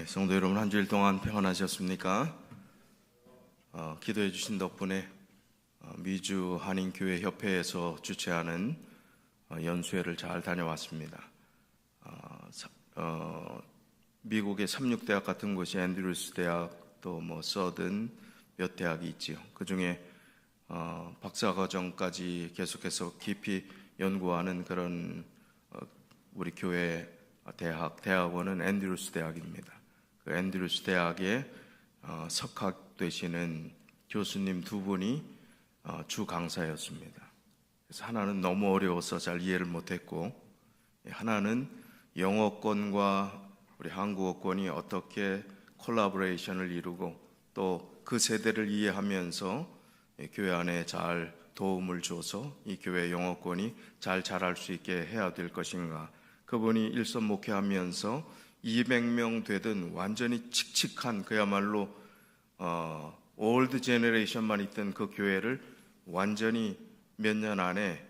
성도 여러분, 한 주일 동안 평안하셨습니까? 기도해 주신 덕분에 미주 한인교회협회에서 주최하는 연수회를 잘 다녀왔습니다. 미국의 삼육대학 같은 곳이 앤드루스 대학, 또 서든 몇 대학이 있지요. 그 중에 박사과정까지 계속해서 깊이 연구하는 그런 우리 교회 대학원은 앤드루스 대학입니다. 그 앤드루스 대학에 석학되시는 교수님 두 분이 주 강사였습니다. 그래서 하나는 너무 어려워서 잘 이해를 못했고, 하나는 영어권과 우리 한국어권이 어떻게 콜라보레이션을 이루고 또 그 세대를 이해하면서 교회 안에 잘 도움을 줘서 이 교회 영어권이 잘 자랄 수 있게 해야 될 것인가. 그분이 일선 목회하면서 200명 되던 완전히 칙칙한 그야말로 올드 제너레이션만 있던 그 교회를 완전히 몇 년 안에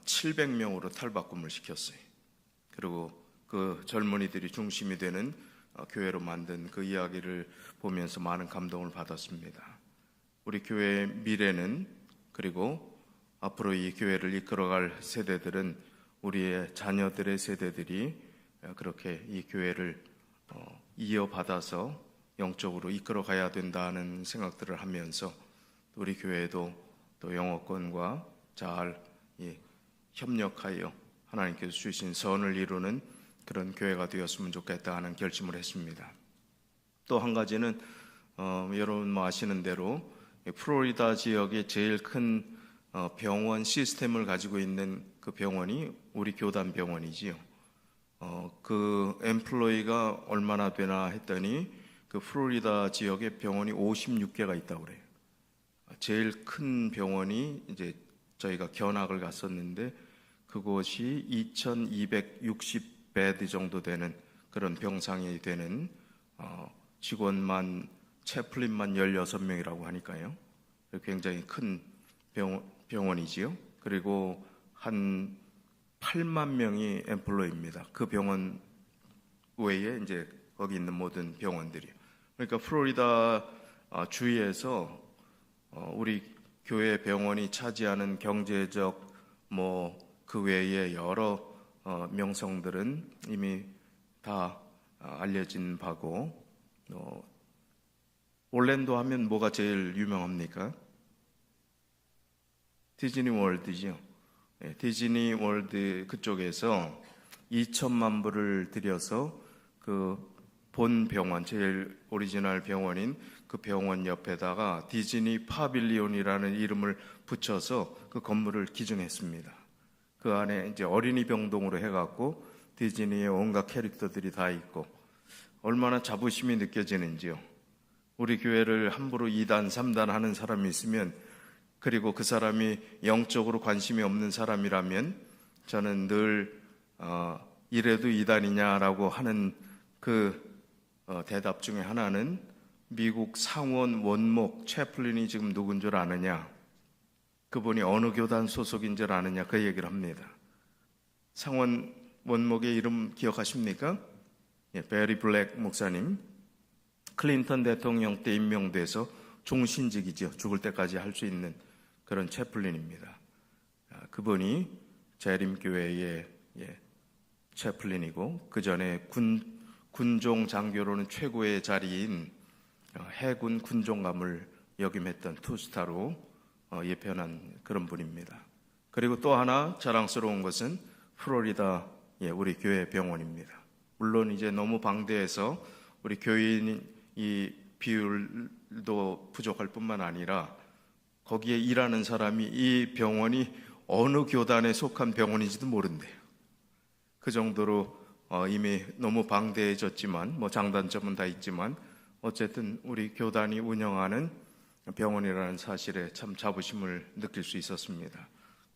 700명으로 탈바꿈을 시켰어요. 그리고 그 젊은이들이 중심이 되는 교회로 만든 그 이야기를 보면서 많은 감동을 받았습니다. 우리 교회의 미래는, 그리고 앞으로 이 교회를 이끌어갈 세대들은 우리의 자녀들의 세대들이 그렇게 이 교회를 이어받아서 영적으로 이끌어가야 된다는 생각들을 하면서 우리 교회도 또 영어권과 잘 협력하여 하나님께서 주신 선을 이루는 그런 교회가 되었으면 좋겠다 하는 결심을 했습니다. 또 한 가지는 여러분 아시는 대로 플로리다 지역의 제일 큰 병원 시스템을 가지고 있는 그 병원이 우리 교단 병원이지요. 그 엠플로이가 얼마나 되나 했더니 그 플로리다 지역에 병원이 56개가 있다고 그래요. 제일 큰 병원이 이제 저희가 견학을 갔었는데 그곳이 2260베드 정도 되는 그런 병상이 되는 직원만 채플린만 16명이라고 하니까요. 굉장히 큰 병원이지요. 그리고 한 8만 명이 엠플로이입니다. 그 병원 외에 이제 거기 있는 모든 병원들이요. 그러니까 플로리다 주위에서 우리 교회 병원이 차지하는 경제적 그 외에 여러 명성들은 이미 다 알려진 바고, 올랜도 하면 뭐가 제일 유명합니까? 디즈니 월드죠. 디즈니 월드 그쪽에서 2천만 불을 들여서 그 본 병원, 제일 오리지널 병원인 그 병원 옆에다가 디즈니 파빌리온이라는 이름을 붙여서 그 건물을 기증했습니다. 그 안에 이제 어린이 병동으로 해갖고 디즈니의 온갖 캐릭터들이 다 있고 얼마나 자부심이 느껴지는지요. 우리 교회를 함부로 2단, 3단 하는 사람이 있으면, 그리고 그 사람이 영적으로 관심이 없는 사람이라면 저는 늘 이래도 2단이냐라고 하는 그 대답 중에 하나는 미국 상원 원목 채플린이 지금 누군 줄 아느냐, 그분이 어느 교단 소속인 줄 아느냐, 그 얘기를 합니다. 상원 원목의 이름 기억하십니까? 베리 블랙 목사님, 클린턴 대통령 때 임명돼서 종신직이죠. 죽을 때까지 할 수 있는 그런 채플린입니다. 그분이 재림교회의 채플린이고, 그 전에 군종 장교로는 최고의 자리인 해군 군종감을 역임했던 투스타로 예편한 그런 분입니다. 그리고 또 하나 자랑스러운 것은 플로리다 우리 교회 병원입니다. 물론 이제 너무 방대해서 우리 교인 이 비율도 부족할 뿐만 아니라 거기에 일하는 사람이 이 병원이 어느 교단에 속한 병원인지도 모른대요. 그 정도로 이미 너무 방대해졌지만, 장단점은 다 있지만 어쨌든 우리 교단이 운영하는 병원이라는 사실에 참 자부심을 느낄 수 있었습니다.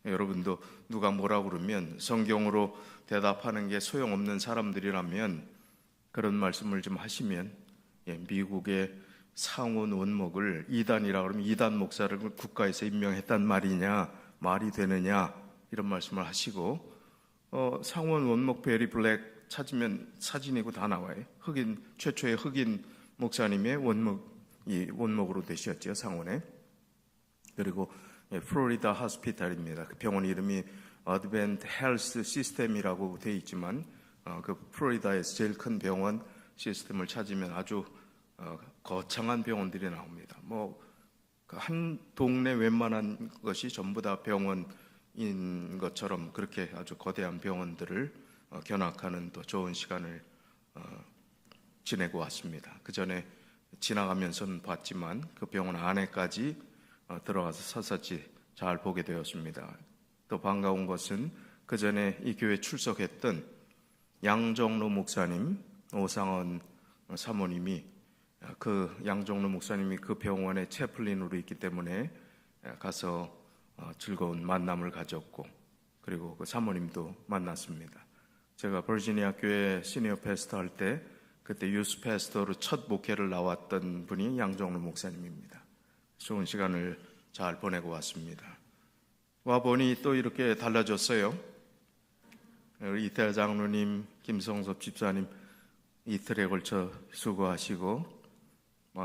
여러분도 누가 뭐라고 그러면 성경으로 대답하는 게 소용없는 사람들이라면 그런 말씀을 좀 하시면, 미국의 상원 원목을 2단이라고 그러면 2단 목사를 국가에서 임명했단 말이냐, 말이 되느냐, 이런 말씀을 하시고, 상원 원목 베리 블랙 찾으면 사진이고 다 나와요. 최초의 흑인 목사님의 원목으로 되셨죠, 상원에. 그리고 플로리다 하스피탈입니다. 그 병원 이름이 어드밴트 헬스 시스템이라고 되어 있지만 그 플로리다에서 제일 큰 병원 시스템을 찾으면 아주 거창한 병원들이 나옵니다. 한 동네 웬만한 것이 전부 다 병원인 것처럼 그렇게 아주 거대한 병원들을 견학하는 또 좋은 시간을 지내고 왔습니다. 그 전에 지나가면서는 봤지만 그 병원 안에까지 들어가서 샅샅이 잘 보게 되었습니다. 또 반가운 것은 그 전에 이 교회 출석했던 양정로 목사님, 오상원 사모님이 그 양정로 목사님이 그 병원의 채플린으로 있기 때문에 가서 즐거운 만남을 가졌고, 그리고 그 사모님도 만났습니다. 제가 버지니아 교회 시니어 패스터 할 때 그때 유스 패스터로 첫 목회를 나왔던 분이 양정로 목사님입니다. 좋은 시간을 잘 보내고 왔습니다. 와보니 또 이렇게 달라졌어요. 이태하 장로님, 김성섭 집사님 이틀에 걸쳐 수고하시고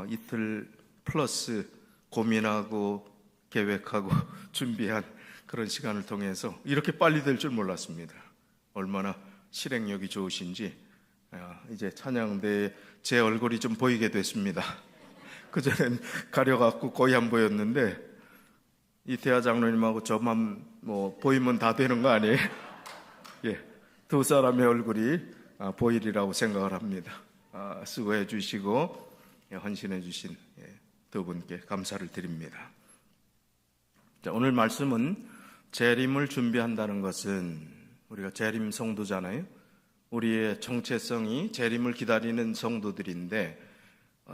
이틀 플러스 고민하고 계획하고 준비한 그런 시간을 통해서 이렇게 빨리 될 줄 몰랐습니다. 얼마나 실행력이 좋으신지 이제 찬양대에 제 얼굴이 좀 보이게 됐습니다. 그전엔 가려갖고 거의 안 보였는데 이태하 장로님하고 저만 보이면 다 되는 거 아니에요? 예, 두 사람의 얼굴이 보이리라고 생각을 합니다. 수고해 주시고 헌신해 주신 두 분께 감사를 드립니다. 자, 오늘 말씀은 재림을 준비한다는 것은 우리가 재림 성도잖아요. 우리의 정체성이 재림을 기다리는 성도들인데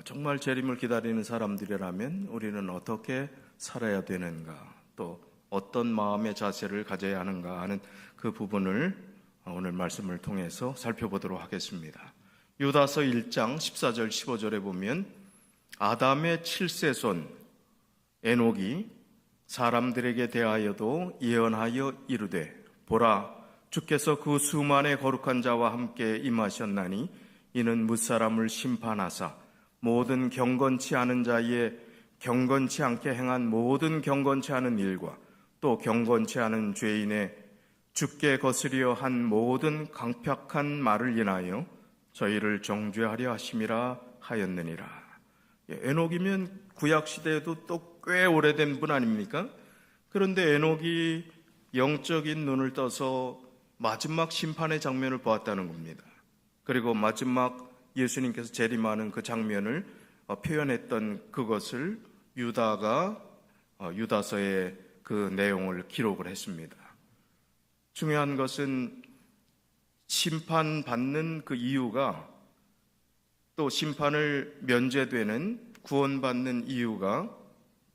정말 재림을 기다리는 사람들이라면 우리는 어떻게 살아야 되는가, 또 어떤 마음의 자세를 가져야 하는가 하는 그 부분을 오늘 말씀을 통해서 살펴보도록 하겠습니다. 유다서 1장 14절 15절에 보면 아담의 7세손 에녹이 사람들에게 대하여도 예언하여 이르되 보라 주께서 그 수만의 거룩한 자와 함께 임하셨나니 이는 무사람을 심판하사 모든 경건치 않은 자의 경건치 않게 행한 모든 경건치 않은 일과 또 경건치 않은 죄인의 주께 거스리어 한 모든 강팍한 말을 인하여 저희를 정죄하려 하심이라 하였느니라. 에녹이면 구약시대에도 또 꽤 오래된 분 아닙니까? 그런데 에녹이 영적인 눈을 떠서 마지막 심판의 장면을 보았다는 겁니다. 그리고 마지막 예수님께서 재림하는 그 장면을 표현했던 그것을 유다가 유다서의 그 내용을 기록을 했습니다. 중요한 것은 심판받는 그 이유가, 또 심판을 면제되는 구원받는 이유가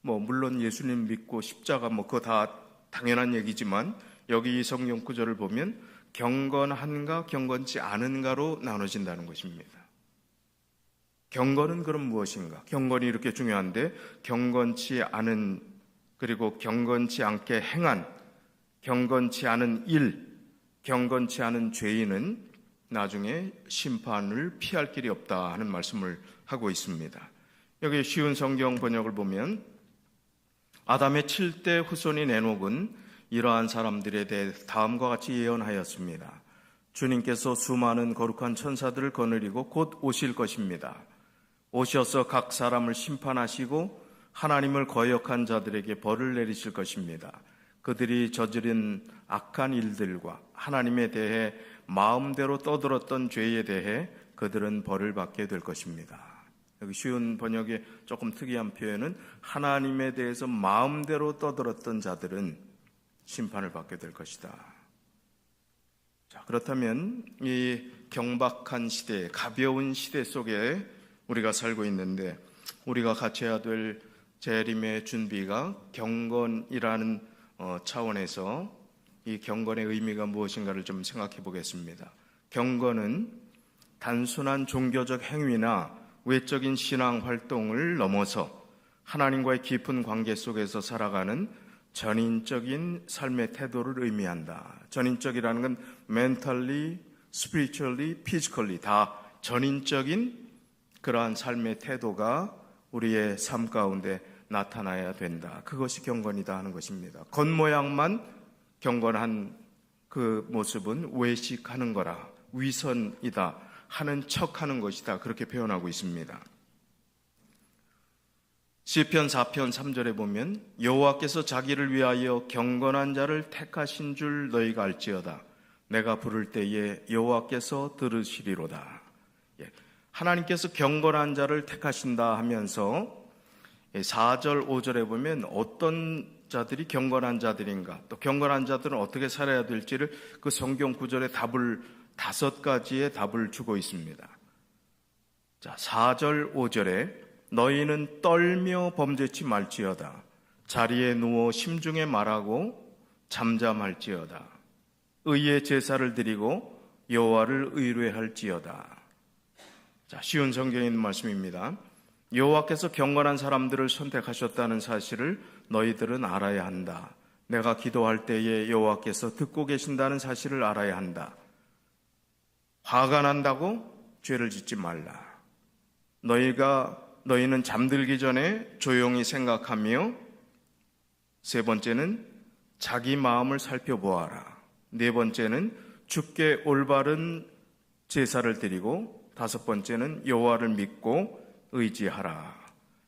물론 예수님 믿고 십자가 그거 다 당연한 얘기지만 여기 이 성경 구절을 보면 경건한가 경건치 않은가로 나눠진다는 것입니다. 경건은 그럼 무엇인가? 경건이 이렇게 중요한데 경건치 않은, 그리고 경건치 않게 행한, 경건치 않은 일, 경건치 않은 죄인은 나중에 심판을 피할 길이 없다 하는 말씀을 하고 있습니다. 여기 쉬운 성경 번역을 보면 아담의 7대 후손인 에녹은 이러한 사람들에 대해 다음과 같이 예언하였습니다. 주님께서 수많은 거룩한 천사들을 거느리고 곧 오실 것입니다. 오셔서 각 사람을 심판하시고 하나님을 거역한 자들에게 벌을 내리실 것입니다. 그들이 저지른 악한 일들과 하나님에 대해 마음대로 떠들었던 죄에 대해 그들은 벌을 받게 될 것입니다. 여기 쉬운 번역의 조금 특이한 표현은 하나님에 대해서 마음대로 떠들었던 자들은 심판을 받게 될 것이다. 자, 그렇다면 이 경박한 시대, 가벼운 시대 속에 우리가 살고 있는데 우리가 같이 해야 될 재림의 준비가 경건이라는 차원에서 이 경건의 의미가 무엇인가를 좀 생각해 보겠습니다. 경건은 단순한 종교적 행위나 외적인 신앙 활동을 넘어서 하나님과의 깊은 관계 속에서 살아가는 전인적인 삶의 태도를 의미한다. 전인적이라는 건 mentally, spiritually, physically 다 전인적인 그러한 삶의 태도가 우리의 삶 가운데 나타나야 된다. 그것이 경건이다 하는 것입니다. 겉모양만 경건한 그 모습은 외식하는 거라, 위선이다 하는 척하는 것이다, 그렇게 표현하고 있습니다. 시편 4편 3절에 보면 여호와께서 자기를 위하여 경건한 자를 택하신 줄 너희가 알지어다. 내가 부를 때에 여호와께서 들으시리로다. 하나님께서 경건한 자를 택하신다 하면서 4절 5절에 보면 어떤 자들이 경건한 자들인가, 또 경건한 자들은 어떻게 살아야 될지를 그 성경 구절의 답을 5가지의 답을 주고 있습니다. 자, 4절 5절에 너희는 떨며 범죄치 말지어다. 자리에 누워 심중에 말하고 잠잠할지어다. 의의 제사를 드리고 여호와를 의뢰할지어다. 자, 쉬운 성경에 있는 말씀입니다. 여호와께서 경건한 사람들을 선택하셨다는 사실을 너희들은 알아야 한다. 내가 기도할 때에 여호와께서 듣고 계신다는 사실을 알아야 한다. 화가 난다고 죄를 짓지 말라. 너희는 잠들기 전에 조용히 생각하며, 세 번째는 자기 마음을 살펴보아라. 네 번째는 주께 올바른 제사를 드리고, 5번째는 여호와를 믿고 의지하라.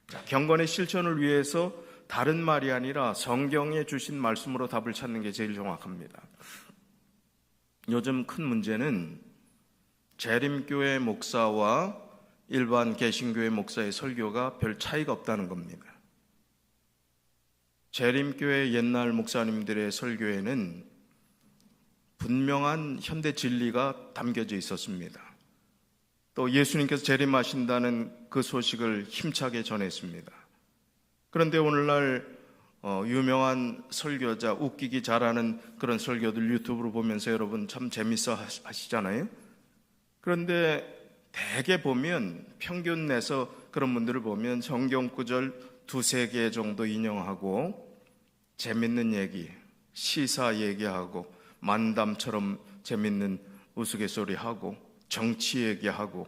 자, 경건의 실천을 위해서 다른 말이 아니라 성경에 주신 말씀으로 답을 찾는 게 제일 정확합니다. 요즘 큰 문제는 재림교회 목사와 일반 개신교회 목사의 설교가 별 차이가 없다는 겁니다. 재림교회 옛날 목사님들의 설교에는 분명한 현대 진리가 담겨져 있었습니다. 또 예수님께서 재림하신다는 그 소식을 힘차게 전했습니다. 그런데 오늘날 유명한 설교자, 웃기기 잘하는 그런 설교들 유튜브로 보면서 여러분 참 재밌어 하시잖아요. 그런데 대개 보면 평균 내서 그런 분들을 보면 성경 구절 2-3개 정도 인용하고 재밌는 얘기, 시사 얘기하고 만담처럼 재밌는 우스갯소리하고 정치 얘기하고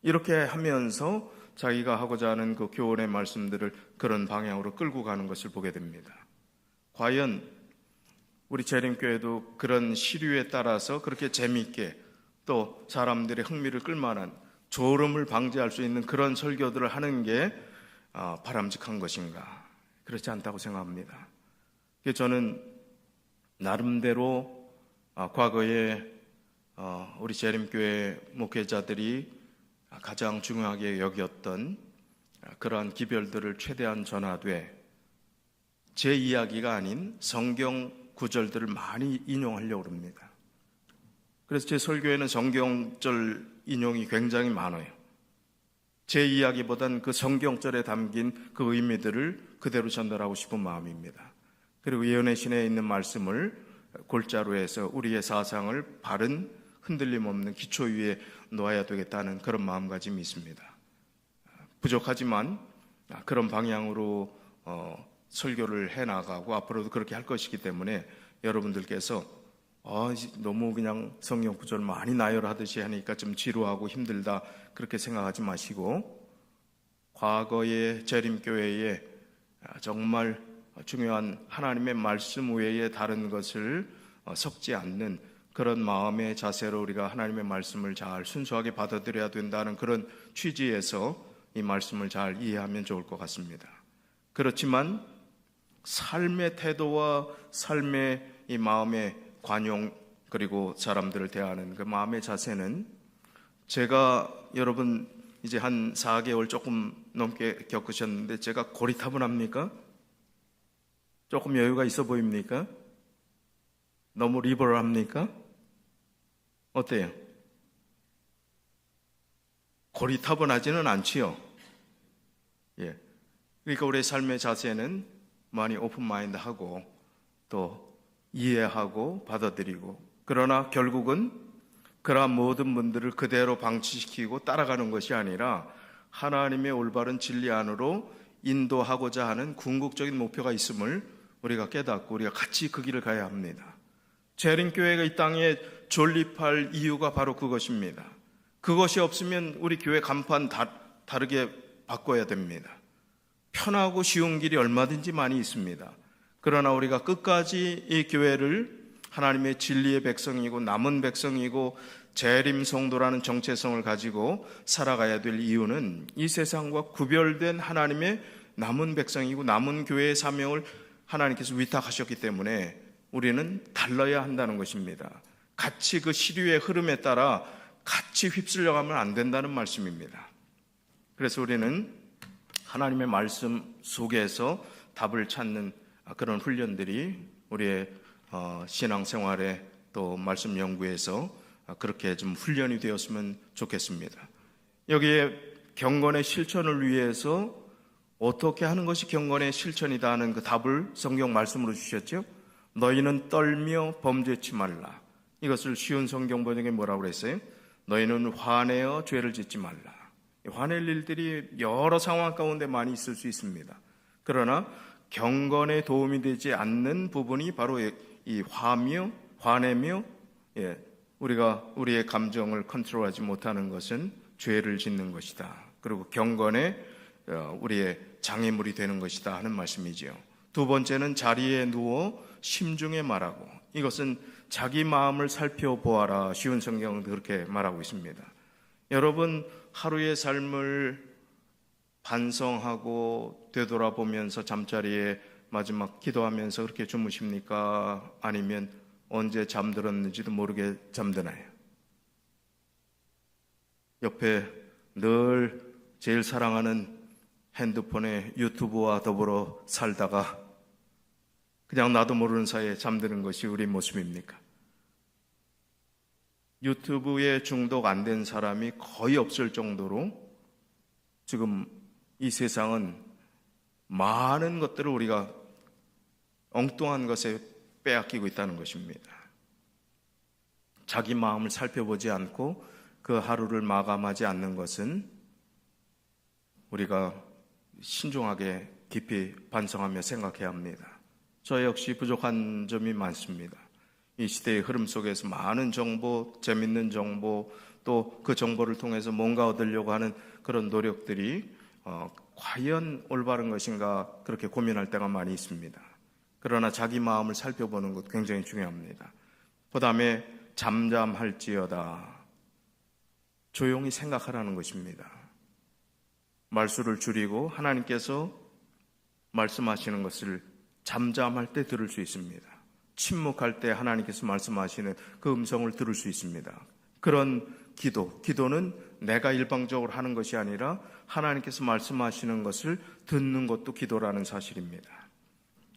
이렇게 하면서 자기가 하고자 하는 그 교훈의 말씀들을 그런 방향으로 끌고 가는 것을 보게 됩니다. 과연 우리 재림교회도 그런 시류에 따라서 그렇게 재미있게 또 사람들의 흥미를 끌만한 졸음을 방지할 수 있는 그런 설교들을 하는 게 바람직한 것인가? 그렇지 않다고 생각합니다. 저는 나름대로 과거에 우리 재림교회 목회자들이 가장 중요하게 여겼던 그러한 기별들을 최대한 전하되 제 이야기가 아닌 성경 구절들을 많이 인용하려고 합니다. 그래서 제 설교에는 성경절 인용이 굉장히 많아요. 제 이야기보단 그 성경절에 담긴 그 의미들을 그대로 전달하고 싶은 마음입니다. 그리고 예언의 신에 있는 말씀을 골자로 해서 우리의 사상을 바른 흔들림 없는 기초 위에 놓아야 되겠다는 그런 마음가짐이 있습니다. 부족하지만 그런 방향으로 설교를 해나가고 앞으로도 그렇게 할 것이기 때문에 여러분들께서 너무 그냥 성경 구절 많이 나열하듯이 하니까 좀 지루하고 힘들다 그렇게 생각하지 마시고 과거의 재림교회에 정말 중요한 하나님의 말씀 외에 다른 것을 섞지 않는 그런 마음의 자세로 우리가 하나님의 말씀을 잘 순수하게 받아들여야 된다는 그런 취지에서 이 말씀을 잘 이해하면 좋을 것 같습니다. 그렇지만 삶의 태도와 삶의 이 마음의 관용 그리고 사람들을 대하는 그 마음의 자세는 제가 여러분 이제 한 4개월 조금 넘게 겪으셨는데 제가 고리타분합니까? 조금 여유가 있어 보입니까? 너무 리버럴합니까? 어때요? 고리타분하지는 않지요. 예. 그러니까 우리의 삶의 자세는 많이 오픈마인드하고 또 이해하고 받아들이고 그러나 결국은 그러한 모든 분들을 그대로 방치시키고 따라가는 것이 아니라 하나님의 올바른 진리 안으로 인도하고자 하는 궁극적인 목표가 있음을 우리가 깨닫고 우리가 같이 그 길을 가야 합니다. 재림교회가 이 땅에 존립할 이유가 바로 그것입니다. 그것이 없으면 우리 교회 간판 다르게 바꿔야 됩니다. 편하고 쉬운 길이 얼마든지 많이 있습니다. 그러나 우리가 끝까지 이 교회를 하나님의 진리의 백성이고 남은 백성이고 재림 성도라는 정체성을 가지고 살아가야 될 이유는 이 세상과 구별된 하나님의 남은 백성이고 남은 교회의 사명을 하나님께서 위탁하셨기 때문에 우리는 달라야 한다는 것입니다. 같이 그 시류의 흐름에 따라 같이 휩쓸려가면 안 된다는 말씀입니다. 그래서 우리는 하나님의 말씀 속에서 답을 찾는 그런 훈련들이 우리의 신앙생활에 또 말씀 연구에서 그렇게 좀 훈련이 되었으면 좋겠습니다. 여기에 경건의 실천을 위해서 어떻게 하는 것이 경건의 실천이다 하는 그 답을 성경 말씀으로 주셨죠. 너희는 떨며 범죄치 말라. 이것을 쉬운 성경 번역에 뭐라고 그랬어요? 너희는 화내어 죄를 짓지 말라. 화낼 일들이 여러 상황 가운데 많이 있을 수 있습니다. 그러나 경건에 도움이 되지 않는 부분이 바로 이 화내며 우리가 우리의 감정을 컨트롤하지 못하는 것은 죄를 짓는 것이다. 그리고 경건에 우리의 장애물이 되는 것이다 하는 말씀이지요. 두 번째는 자리에 누워 심중에 말하고, 이것은 자기 마음을 살펴보아라. 쉬운 성경은 그렇게 말하고 있습니다. 여러분 하루의 삶을 반성하고 되돌아보면서 잠자리에 마지막 기도하면서 그렇게 주무십니까? 아니면 언제 잠들었는지도 모르게 잠드나요? 옆에 늘 제일 사랑하는 핸드폰에 유튜브와 더불어 살다가 그냥 나도 모르는 사이에 잠드는 것이 우리 모습입니까? 유튜브에 중독 안 된 사람이 거의 없을 정도로 지금 이 세상은 많은 것들을 우리가 엉뚱한 것에 빼앗기고 있다는 것입니다. 자기 마음을 살펴보지 않고 그 하루를 마감하지 않는 것은 우리가 신중하게 깊이 반성하며 생각해야 합니다. 저 역시 부족한 점이 많습니다. 이 시대의 흐름 속에서 많은 정보, 재밌는 정보, 또 그 정보를 통해서 뭔가 얻으려고 하는 그런 노력들이 과연 올바른 것인가 그렇게 고민할 때가 많이 있습니다. 그러나 자기 마음을 살펴보는 것 굉장히 중요합니다. 그 다음에 잠잠할지어다. 조용히 생각하라는 것입니다. 말수를 줄이고 하나님께서 말씀하시는 것을 잠잠할 때 들을 수 있습니다. 침묵할 때 하나님께서 말씀하시는 그 음성을 들을 수 있습니다. 그런 기도는 내가 일방적으로 하는 것이 아니라 하나님께서 말씀하시는 것을 듣는 것도 기도라는 사실입니다.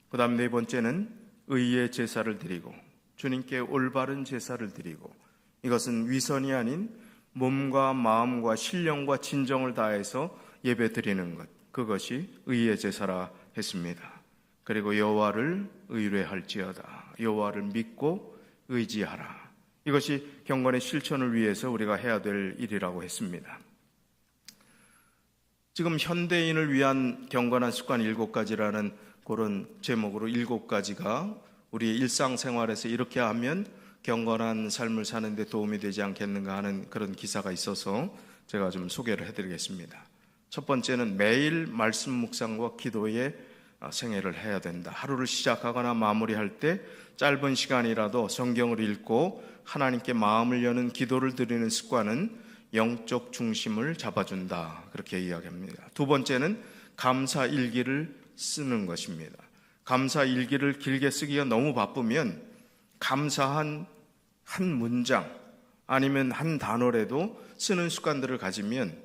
그 다음 네 번째는 의의 제사를 드리고, 주님께 올바른 제사를 드리고, 이것은 위선이 아닌 몸과 마음과 신령과 진정을 다해서 예배 드리는 것, 그것이 의의 제사라 했습니다. 그리고 여호와를 의뢰할지어다. 여호와를 믿고 의지하라. 이것이 경건의 실천을 위해서 우리가 해야 될 일이라고 했습니다. 지금 현대인을 위한 경건한 습관 7가지라는 그런 제목으로 7가지가 우리의 일상생활에서 이렇게 하면 경건한 삶을 사는 데 도움이 되지 않겠는가 하는 그런 기사가 있어서 제가 좀 소개를 해드리겠습니다. 첫 번째는 매일 말씀 묵상과 기도에 생애를 해야 된다. 하루를 시작하거나 마무리할 때 짧은 시간이라도 성경을 읽고 하나님께 마음을 여는 기도를 드리는 습관은 영적 중심을 잡아준다. 그렇게 이야기합니다. 두 번째는 감사 일기를 쓰는 것입니다. 감사 일기를 길게 쓰기가 너무 바쁘면 감사한 한 문장 아니면 한 단어라도 쓰는 습관들을 가지면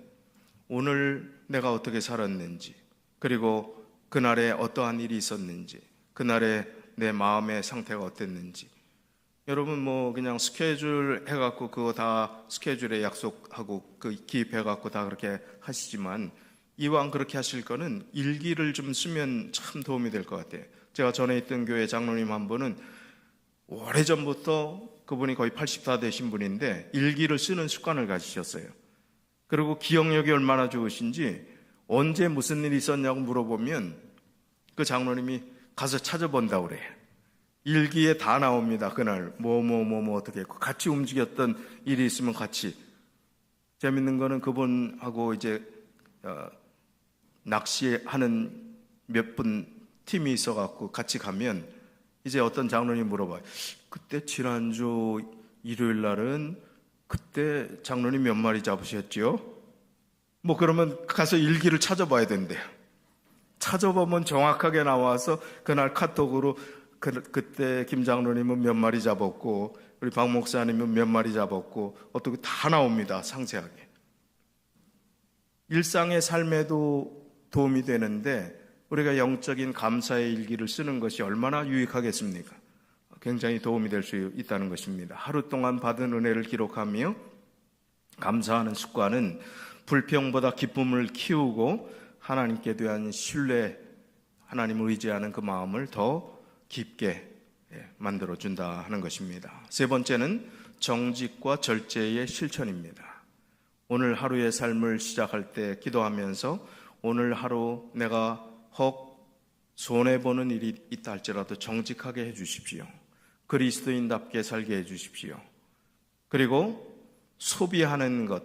오늘 내가 어떻게 살았는지, 그리고 그날에 어떠한 일이 있었는지, 그날에 내 마음의 상태가 어땠는지, 여러분 뭐 그냥 스케줄 해갖고 그거 다 스케줄에 약속하고 그 기입해갖고 다 그렇게 하시지만 이왕 그렇게 하실 거는 일기를 좀 쓰면 참 도움이 될 것 같아요. 제가 전에 있던 교회 장로님 한 분은 오래전부터 그분이 거의 80다 되신 분인데 일기를 쓰는 습관을 가지셨어요. 그리고 기억력이 얼마나 좋으신지 언제 무슨 일이 있었냐고 물어보면 그 장로님이 가서 찾아본다고 그래요. 일기에 다 나옵니다. 그날 뭐 어떻게 했고, 같이 움직였던 일이 있으면 같이. 재밌는 거는 그분하고 이제 낚시하는 몇 분 팀이 있어갖고 같이 가면 이제 어떤 장로님이 물어봐요. 그때 지난주 일요일 날은 그때 장로님 몇 마리 잡으셨죠? 뭐 그러면 가서 일기를 찾아봐야 된대요. 찾아보면 정확하게 나와서 그날 카톡으로 그때 김 장로님은 몇 마리 잡았고 우리 박 목사님은 몇 마리 잡았고 어떻게 다 나옵니다. 상세하게. 일상의 삶에도 도움이 되는데 우리가 영적인 감사의 일기를 쓰는 것이 얼마나 유익하겠습니까? 굉장히 도움이 될 수 있다는 것입니다. 하루 동안 받은 은혜를 기록하며 감사하는 습관은 불평보다 기쁨을 키우고 하나님께 대한 신뢰, 하나님을 의지하는 그 마음을 더 깊게 만들어준다 하는 것입니다. 세 번째는 정직과 절제의 실천입니다. 오늘 하루의 삶을 시작할 때 기도하면서 오늘 하루 내가 혹 손해보는 일이 있다 할지라도 정직하게 해주십시오. 그리스도인답게 살게 해주십시오. 그리고 소비하는 것,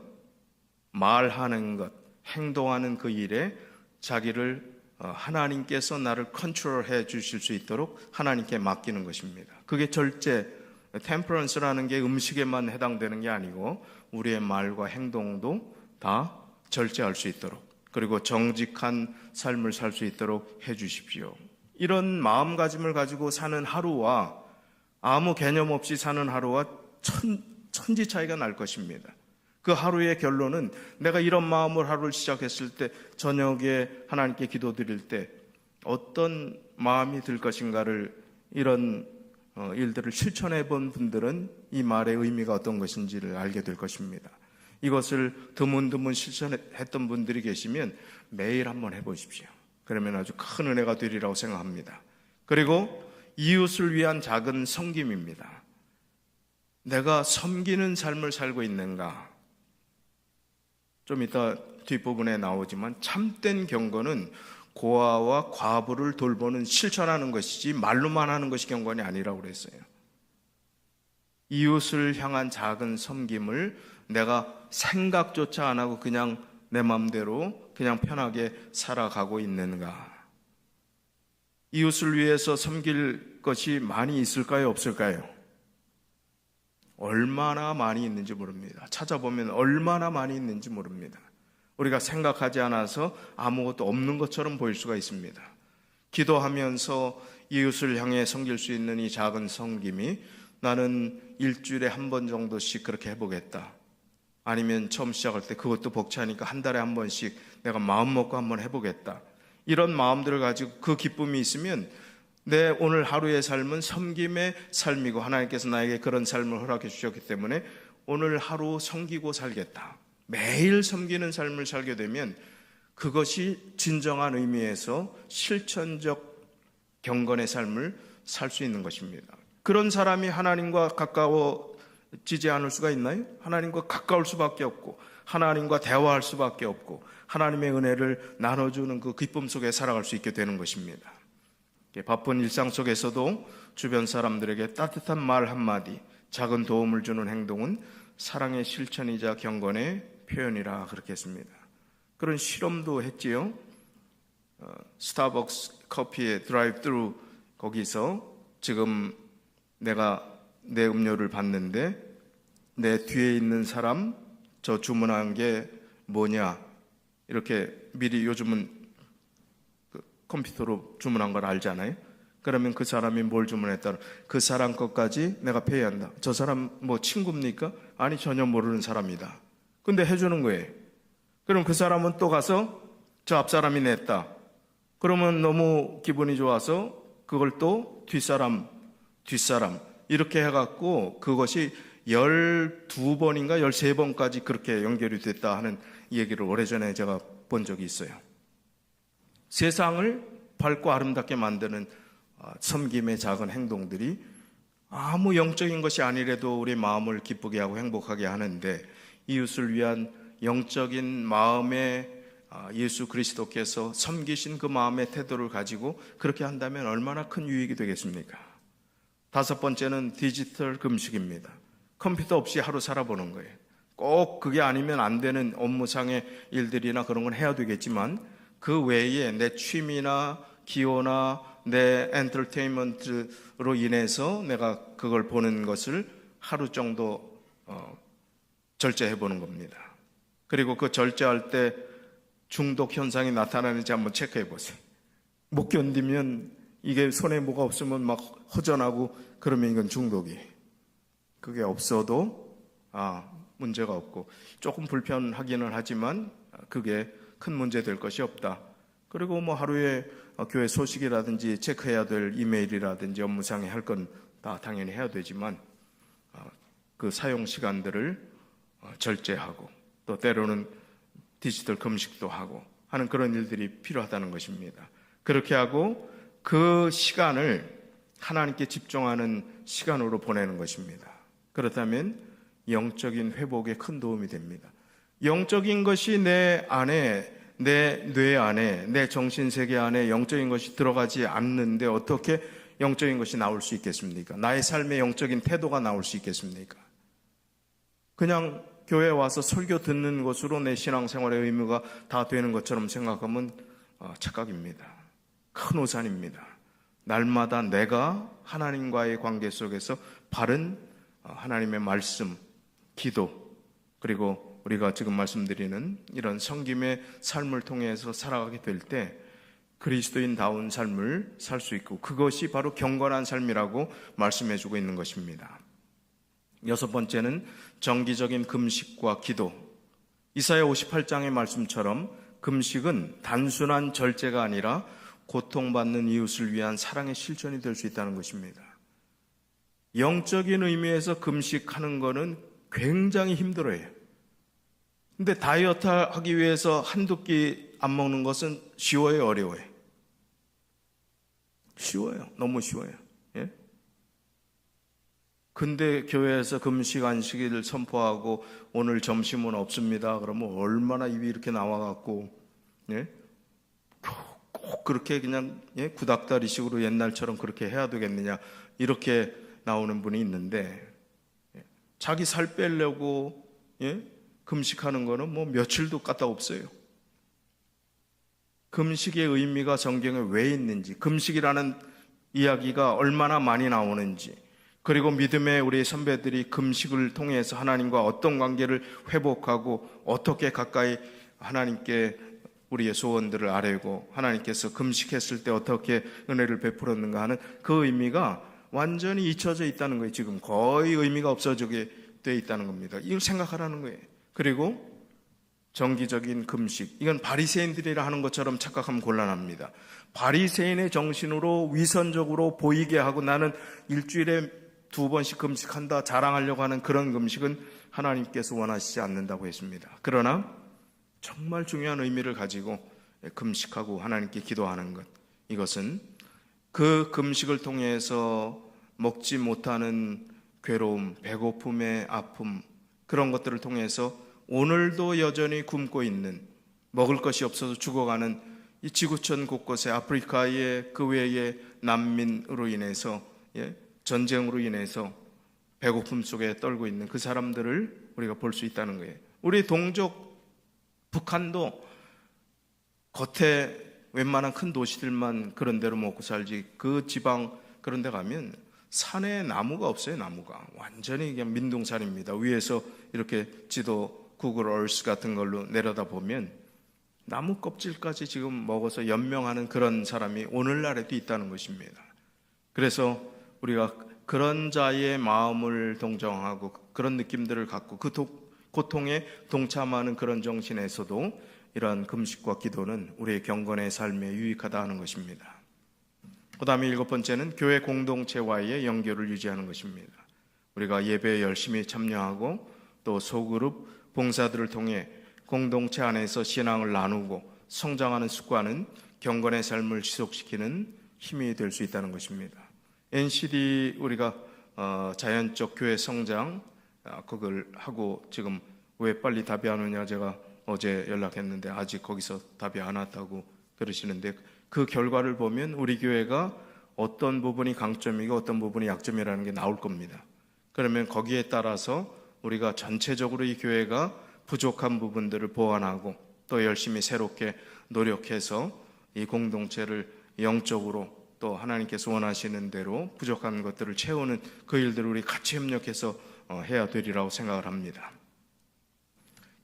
말하는 것, 행동하는 그 일에 자기를 하나님께서 나를 컨트롤해 주실 수 있도록 하나님께 맡기는 것입니다. 그게 절제, 템퍼런스라는 게 음식에만 해당되는 게 아니고 우리의 말과 행동도 다 절제할 수 있도록, 그리고 정직한 삶을 살 수 있도록 해 주십시오. 이런 마음가짐을 가지고 사는 하루와 아무 개념 없이 사는 하루와 천지 차이가 날 것입니다. 그 하루의 결론은 내가 이런 마음으로 하루를 시작했을 때 저녁에 하나님께 기도드릴 때 어떤 마음이 들 것인가를, 이런 일들을 실천해 본 분들은 이 말의 의미가 어떤 것인지를 알게 될 것입니다. 이것을 드문드문 실천했던 분들이 계시면 매일 한번 해보십시오. 그러면 아주 큰 은혜가 되리라고 생각합니다. 그리고 이웃을 위한 작은 섬김입니다. 내가 섬기는 삶을 살고 있는가? 좀 이따 뒷부분에 나오지만 참된 경건은 고아와 과부를 돌보는 실천하는 것이지 말로만 하는 것이 경건이 아니라고 그랬어요. 이웃을 향한 작은 섬김을 내가 생각조차 안 하고 그냥 내 마음대로 그냥 편하게 살아가고 있는가? 이웃을 위해서 섬길 것이 많이 있을까요? 없을까요? 얼마나 많이 있는지 모릅니다. 찾아보면 얼마나 많이 있는지 모릅니다. 우리가 생각하지 않아서 아무것도 없는 것처럼 보일 수가 있습니다. 기도하면서 이웃을 향해 섬길 수 있는 이 작은 섬김이 나는 일주일에 한 번 정도씩 그렇게 해보겠다. 아니면 처음 시작할 때 그것도 벅차니까 한 달에 한 번씩 내가 마음 먹고 한번 해보겠다. 이런 마음들을 가지고 그 기쁨이 있으면 내 오늘 하루의 삶은 섬김의 삶이고 하나님께서 나에게 그런 삶을 허락해 주셨기 때문에 오늘 하루 섬기고 살겠다. 매일 섬기는 삶을 살게 되면 그것이 진정한 의미에서 실천적 경건의 삶을 살 수 있는 것입니다. 그런 사람이 하나님과 가까워지지 않을 수가 있나요? 하나님과 가까울 수밖에 없고 하나님과 대화할 수밖에 없고 하나님의 은혜를 나눠주는 그 기쁨 속에 살아갈 수 있게 되는 것입니다. 바쁜 일상 속에서도 주변 사람들에게 따뜻한 말 한마디, 작은 도움을 주는 행동은 사랑의 실천이자 경건의 표현이라 그렇게 했습니다. 그런 실험도 했지요. 스타벅스 커피의 드라이브 트루, 거기서 지금 내가 내 음료를 봤는데 내 뒤에 있는 사람 저 주문한 게 뭐냐, 이렇게 미리 요즘은 컴퓨터로 주문한 걸 알잖아요. 그러면 그 사람이 뭘 주문했다, 그 사람 것까지 내가 페이한다. 저 사람 뭐 친구입니까? 아니, 전혀 모르는 사람이다. 근데 해주는 거예요. 그럼 그 사람은 또 가서 저 앞사람이 냈다. 그러면 너무 기분이 좋아서 그걸 또 뒷사람 이렇게 해갖고 그것이 12번인가 13번까지 그렇게 연결이 됐다 하는 얘기를 오래전에 제가 본 적이 있어요. 세상을 밝고 아름답게 만드는 섬김의 작은 행동들이 아무 영적인 것이 아니래도 우리 마음을 기쁘게 하고 행복하게 하는데, 이웃을 위한 영적인 마음에 예수 그리스도께서 섬기신 그 마음의 태도를 가지고 그렇게 한다면 얼마나 큰 유익이 되겠습니까? 5번째는 디지털 금식입니다. 컴퓨터 없이 하루 살아보는 거예요. 꼭 그게 아니면 안 되는 업무상의 일들이나 그런 건 해야 되겠지만 그 외에 내 취미나 기호나 내 엔터테인먼트로 인해서 내가 그걸 보는 것을 하루 정도 절제해 보는 겁니다. 그리고 그 절제할 때 중독 현상이 나타나는지 한번 체크해 보세요. 못 견디면 이게 손에 뭐가 없으면 막 허전하고 그러면 이건 중독이에요. 그게 없어도 문제가 없고 조금 불편하기는 하지만 그게 큰 문제 될 것이 없다. 그리고 뭐 하루에 교회 소식이라든지 체크해야 될 이메일이라든지 업무상에 할 건 다 당연히 해야 되지만 그 사용 시간들을 절제하고 또 때로는 디지털 금식도 하고 하는 그런 일들이 필요하다는 것입니다. 그렇게 하고 그 시간을 하나님께 집중하는 시간으로 보내는 것입니다. 그렇다면 영적인 회복에 큰 도움이 됩니다. 영적인 것이 내 안에, 내 뇌 안에, 내 정신세계 안에 영적인 것이 들어가지 않는데 어떻게 영적인 것이 나올 수 있겠습니까? 나의 삶의 영적인 태도가 나올 수 있겠습니까? 그냥 교회에 와서 설교 듣는 것으로 내 신앙생활의 의무가 다 되는 것처럼 생각하면 착각입니다. 큰 오산입니다. 날마다 내가 하나님과의 관계 속에서 바른 하나님의 말씀, 기도, 그리고 우리가 지금 말씀드리는 이런 성김의 삶을 통해서 살아가게 될 때 그리스도인다운 삶을 살 수 있고 그것이 바로 경건한 삶이라고 말씀해주고 있는 것입니다. 6번째는 정기적인 금식과 기도. 이사야 58장의 말씀처럼 금식은 단순한 절제가 아니라 고통받는 이웃을 위한 사랑의 실천이 될 수 있다는 것입니다. 영적인 의미에서 금식하는 것은 굉장히 힘들어요. 근데 다이어트 하기 위해서 한두 끼 안 먹는 것은 쉬워요, 어려워요? 쉬워요. 너무 쉬워요. 예? 근데 교회에서 금식 안식일을 선포하고 오늘 점심은 없습니다. 그러면 얼마나 입이 이렇게 나와갖고 예? 꼭 그렇게 그냥 구닥다리식으로 옛날처럼 그렇게 해야 되겠느냐 이렇게 나오는 분이 있는데 자기 살 빼려고 금식하는 거는 뭐 며칠도 까다없어요. 금식의 의미가 성경에 왜 있는지, 금식이라는 이야기가 얼마나 많이 나오는지, 그리고 믿음의 우리 선배들이 금식을 통해서 하나님과 어떤 관계를 회복하고 어떻게 가까이 하나님께 우리의 소원들을 아뢰고 하나님께서 금식했을 때 어떻게 은혜를 베풀었는가 하는 그 의미가 완전히 잊혀져 있다는 거예요. 지금 거의 의미가 없어지게 돼 있다는 겁니다. 이걸 생각하라는 거예요. 그리고 정기적인 금식, 이건 바리새인들이라 하는 것처럼 착각하면 곤란합니다. 바리새인의 정신으로 위선적으로 보이게 하고 나는 일주일에 2번씩 금식한다 자랑하려고 하는 그런 금식은 하나님께서 원하시지 않는다고 했습니다. 그러나 정말 중요한 의미를 가지고 금식하고 하나님께 기도하는 것, 이것은 그 금식을 통해서 먹지 못하는 괴로움, 배고픔의 아픔, 그런 것들을 통해서 오늘도 여전히 굶고 있는, 먹을 것이 없어서 죽어가는 이 지구촌 곳곳에 아프리카의 그 외의 난민으로 인해서 전쟁으로 인해서 배고픔 속에 떨고 있는 그 사람들을 우리가 볼 수 있다는 거예요. 우리 동족 북한도 겉에 웬만한 큰 도시들만 그런 데로 먹고 살지 그 지방 그런 데 가면 산에 나무가 없어요. 나무가 완전히 그냥 민둥산입니다. 위에서 이렇게 지도 구글 얼스 같은 걸로 내려다 보면 나무 껍질까지 지금 먹어서 연명하는 그런 사람이 오늘날에도 있다는 것입니다. 그래서 우리가 그런 자의 마음을 동정하고 그런 느낌들을 갖고 그 고통에 동참하는 그런 정신에서도 이러한 금식과 기도는 우리의 경건의 삶에 유익하다 하는 것입니다. 그 다음에 7번째는 교회 공동체와의 연결을 유지하는 것입니다. 우리가 예배에 열심히 참여하고 또 소그룹 봉사들을 통해 공동체 안에서 신앙을 나누고 성장하는 습관은 경건의 삶을 지속시키는 힘이 될 수 있다는 것입니다. NCD 우리가 자연적 교회 성장 그걸 하고 지금 왜 빨리 답이 안 오냐 제가 어제 연락했는데 아직 거기서 답이 안 왔다고 그러시는데 그 결과를 보면 우리 교회가 어떤 부분이 강점이고 어떤 부분이 약점이라는 게 나올 겁니다. 그러면 거기에 따라서 우리가 전체적으로 이 교회가 부족한 부분들을 보완하고 또 열심히 새롭게 노력해서 이 공동체를 영적으로 또 하나님께서 원하시는 대로 부족한 것들을 채우는 그 일들을 우리 같이 협력해서 해야 되리라고 생각을 합니다.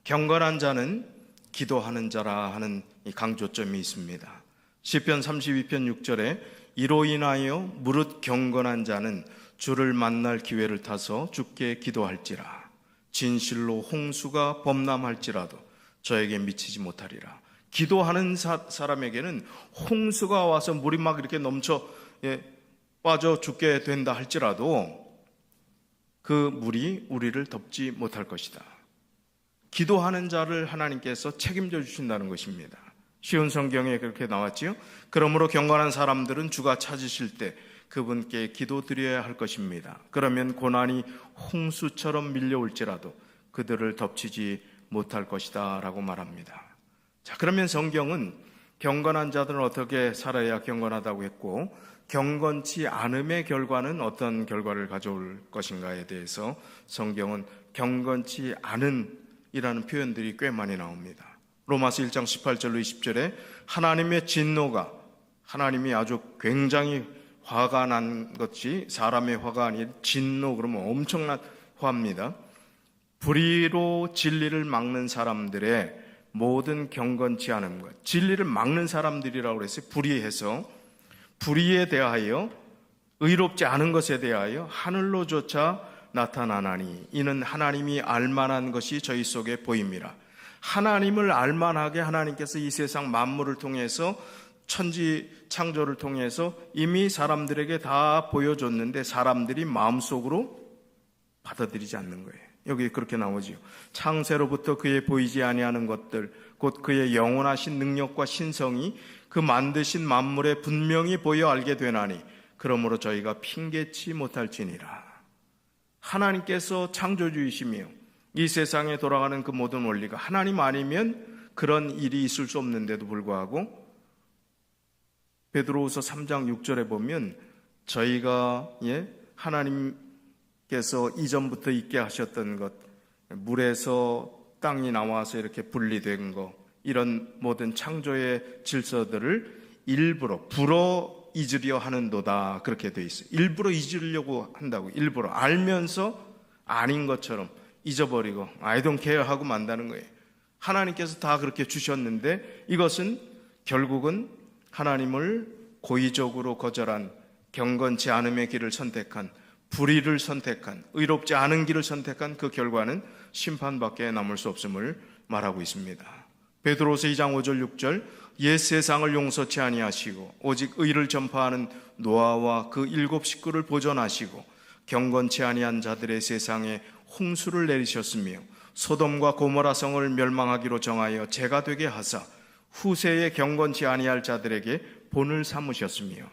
경건한 자는 기도하는 자라 하는 이 강조점이 있습니다. 시편 32편 6절에 이로 인하여 무릇 경건한 자는 주를 만날 기회를 타서 주께 기도할지라. 진실로 홍수가 범람할지라도 저에게 미치지 못하리라. 기도하는 사람에게는 홍수가 와서 물이 막 이렇게 넘쳐 빠져 죽게 된다 할지라도 그 물이 우리를 덮지 못할 것이다. 기도하는 자를 하나님께서 책임져 주신다는 것입니다. 쉬운 성경에 그렇게 나왔지요. 그러므로 경건한 사람들은 주가 찾으실 때 그분께 기도드려야 할 것입니다. 그러면 고난이 홍수처럼 밀려올지라도 그들을 덮치지 못할 것이다 라고 말합니다. 자, 그러면 성경은 경건한 자들은 어떻게 살아야 경건하다고 했고 경건치 않음의 결과는 어떤 결과를 가져올 것인가에 대해서 성경은 경건치 않은 이라는 표현들이 꽤 많이 나옵니다. 로마서 1장 18절로 20절에 하나님의 진노가, 하나님이 아주 굉장히 화가 난 것이 사람의 화가 아닌 진노, 그러면 엄청난 화입니다. 불의로 진리를 막는 사람들의 모든 경건치 않은 것, 진리를 막는 사람들이라고 그랬어요. 불의해서 불의에 대하여, 의롭지 않은 것에 대하여 하늘로조차 나타나나니 이는 하나님이 알만한 것이 저희 속에 보임이라. 하나님을 알만하게 하나님께서 이 세상 만물을 통해서 천지 창조를 통해서 이미 사람들에게 다 보여줬는데 사람들이 마음속으로 받아들이지 않는 거예요. 여기 그렇게 나오지요. 창세로부터 그의 보이지 아니하는 것들 곧 그의 영원하신 능력과 신성이 그 만드신 만물에 분명히 보여 알게 되나니 그러므로 저희가 핑계치 못할지니라. 하나님께서 창조주이시며 이 세상에 돌아가는 그 모든 원리가 하나님 아니면 그런 일이 있을 수 없는데도 불구하고 베드로후서 3장 6절에 보면 저희가 하나님께서 이전부터 있게 하셨던 것, 물에서 땅이 나와서 이렇게 분리된 것, 이런 모든 창조의 질서들을 일부러 불어 잊으려 하는도다, 그렇게 돼 있어요. 일부러 잊으려고 한다고, 일부러 알면서 아닌 것처럼 잊어버리고 I don't care 하고 만다는 거예요. 하나님께서 다 그렇게 주셨는데 이것은 결국은 하나님을 고의적으로 거절한, 경건치 않음의 길을 선택한, 불의를 선택한, 의롭지 않은 길을 선택한 그 결과는 심판밖에 남을 수 없음을 말하고 있습니다. 베드로서 2장 5절 6절 옛 세상을 용서치 아니하시고 오직 의를 전파하는 노아와 그 7 식구를 보존하시고 경건치 아니한 자들의 세상에 홍수를 내리셨으며 소돔과 고모라 성을 멸망하기로 정하여 죄가 되게 하사 후세에 경건치 아니할 자들에게 본을 삼으셨으며,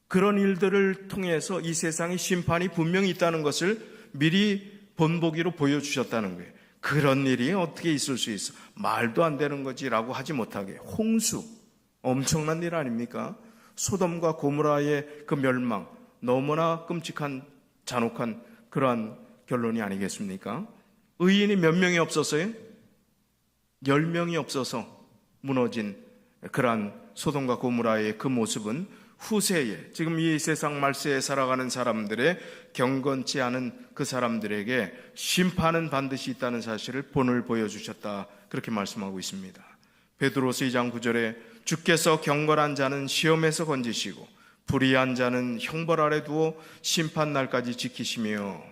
그런 일들을 통해서 이 세상의 심판이 분명히 있다는 것을 미리 본보기로 보여주셨다는 거예요. 그런 일이 어떻게 있을 수 있어? 말도 안 되는 거지라고 하지 못하게. 홍수, 엄청난 일 아닙니까? 소돔과 고모라의 그 멸망, 너무나 끔찍한 잔혹한 그러한 결론이 아니겠습니까? 의인이 몇 명이 없었어요? 10명이 없어서 무너진 그러한 소돔과 고모라의 그 모습은 후세에, 지금 이 세상 말세에 살아가는 사람들의 경건치 않은 그 사람들에게 심판은 반드시 있다는 사실을 본을 보여주셨다, 그렇게 말씀하고 있습니다. 베드로서 2장 9절에 주께서 경건한 자는 시험에서 건지시고 불의한 자는 형벌 아래 두어 심판날까지 지키시며,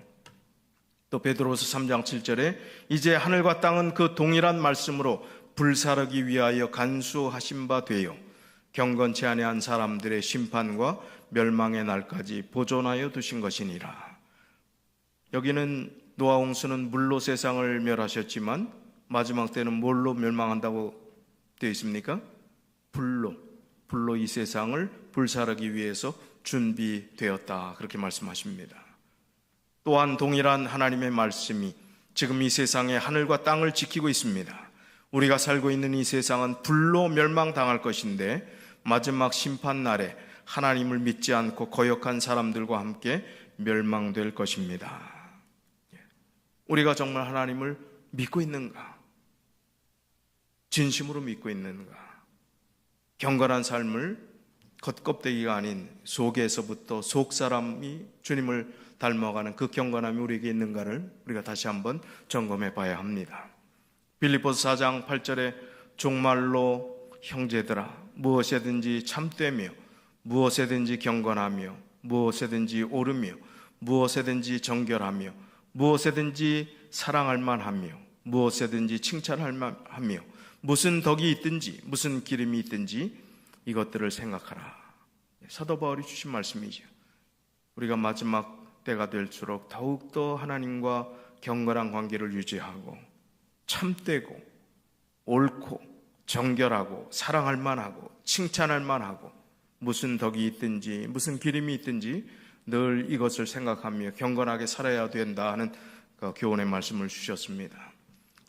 또 베드로서 3장 7절에 이제 하늘과 땅은 그 동일한 말씀으로 불사르기 위하여 간수하신 바 되어 경건치 아니한 사람들의 심판과 멸망의 날까지 보존하여 두신 것이니라. 여기는 노아 홍수는 물로 세상을 멸하셨지만 마지막 때는 뭘로 멸망한다고 되어 있습니까? 불로 이 세상을 불사르기 위해서 준비되었다, 그렇게 말씀하십니다. 또한 동일한 하나님의 말씀이 지금 이 세상의 하늘과 땅을 지키고 있습니다. 우리가 살고 있는 이 세상은 불로 멸망당할 것인데 마지막 심판날에 하나님을 믿지 않고 거역한 사람들과 함께 멸망될 것입니다. 우리가 정말 하나님을 믿고 있는가? 진심으로 믿고 있는가? 경건한 삶을 겉껍데기가 아닌 속에서부터 속사람이 주님을 닮아가는 그 경건함이 우리에게 있는가를 우리가 다시 한번 점검해 봐야 합니다. 빌립보서 4장 8절에 종말로 형제들아 무엇에든지 참되며 무엇에든지 경건하며 무엇에든지 옳으며 무엇에든지 정결하며 무엇에든지 사랑할 만하며 무엇에든지 칭찬할 만하며 무슨 덕이 있든지 무슨 기름이 있든지 이것들을 생각하라. 사도 바울이 주신 말씀이죠. 우리가 마지막 때가 될수록 더욱더 하나님과 경건한 관계를 유지하고 참되고 옳고 정결하고 사랑할 만하고 칭찬할 만하고 무슨 덕이 있든지 무슨 기름이 있든지 늘 이것을 생각하며 경건하게 살아야 된다 하는 그 교훈의 말씀을 주셨습니다.